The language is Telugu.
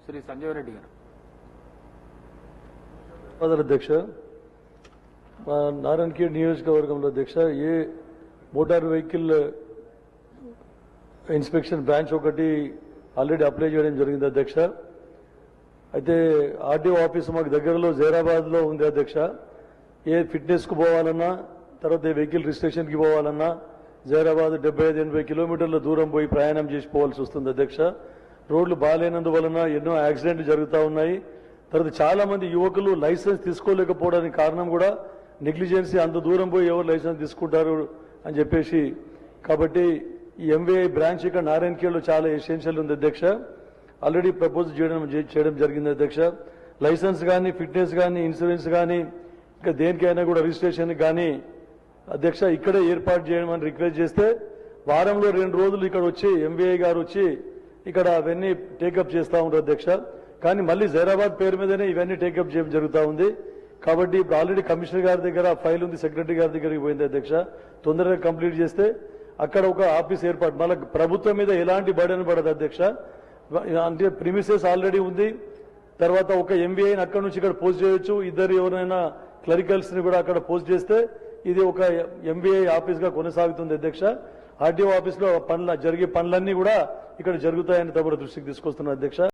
శ్రీ సంజయ్ రెడ్డి గారు. అధ్యక్ష, మా నారాయణఖేడ్ నియోజకవర్గంలో అధ్యక్ష ఏ మోటార్ వెహికల్ ఇన్స్పెక్షన్ బ్రాంచ్ ఒకటి ఆల్రెడీ అప్లై చేయడం జరిగింది అధ్యక్ష. అయితే ఆర్టీఓ ఆఫీస్ మాకు దగ్గరలో జైరాబాద్లో ఉంది అధ్యక్ష. ఏ ఫిట్నెస్కు పోవాలన్నా, తర్వాత ఏ వెహికల్ రిజిస్ట్రేషన్కి పోవాలన్నా జైరాబాద్ 75-80 కిలోమీటర్ల దూరం పోయి ప్రయాణం చేసి పోవాల్సి వస్తుంది అధ్యక్ష. రోడ్లు బాగాలేనందువలన ఎన్నో యాక్సిడెంట్లు జరుగుతూ ఉన్నాయి. తర్వాత చాలా మంది యువకులు లైసెన్స్ తీసుకోలేకపోవడానికి కారణం కూడా నెగ్లిజెన్సీ. అంత దూరం పోయి ఎవరు లైసెన్స్ తీసుకుంటారు అని చెప్పేసి. కాబట్టి ఈ ఎంవీఐ బ్రాంచ్ ఇక్కడ నారాయణఖేడ్లో చాలా ఎసెన్షియల్ ఉంది అధ్యక్ష. ఆల్రెడీ ప్రపోజ్ చేయడం జరిగింది అధ్యక్ష. లైసెన్స్ కానీ, ఫిట్నెస్ కానీ, ఇన్సూరెన్స్ కానీ, ఇంకా దేనికైనా కూడా రిజిస్ట్రేషన్ కానీ అధ్యక్ష ఇక్కడే ఏర్పాటు చేయమని రిక్వెస్ట్ చేస్తే వారంలో 2 రోజులు ఇక్కడ వచ్చి ఎంవీఐ గారు వచ్చి ఇక్కడ అవన్నీ టేకప్ చేస్తూ ఉంటారు అధ్యక్ష. కానీ మళ్ళీ జైరాబాద్ పేరు మీదనే ఇవన్నీ టేకప్ చేయడం జరుగుతూ ఉంది. కాబట్టి ఇప్పుడు ఆల్రెడీ కమిషనర్ గారి దగ్గర ఫైల్ ఉంది, సెక్రటరీ గారి దగ్గరికి పోయింది అధ్యక్ష. తొందరగా కంప్లీట్ చేస్తే అక్కడ ఒక ఆఫీస్ ఏర్పాటు, మళ్ళీ ప్రభుత్వం మీద ఎలాంటి బర్డెన్ పడదు అధ్యక్ష. అంటే ప్రిమిసెస్ ఆల్రెడీ ఉంది. తర్వాత ఒక ఎంబీఐని అక్కడ నుంచి ఇక్కడ పోస్ట్ చేయొచ్చు. ఇద్దరు ఎవరైనా క్లరికల్స్ ని కూడా అక్కడ పోస్ట్ చేస్తే ఇది ఒక ఎంబీఐ ఆఫీస్ గా కొనసాగుతుంది అధ్యక్ష. ఆర్టీఓ ఆఫీస్ లో జరిగే పనులన్నీ కూడా ఇక్కడ జరుగుతాయని తమ దృష్టికి తీసుకొస్తున్నారు అధ్యక్ష.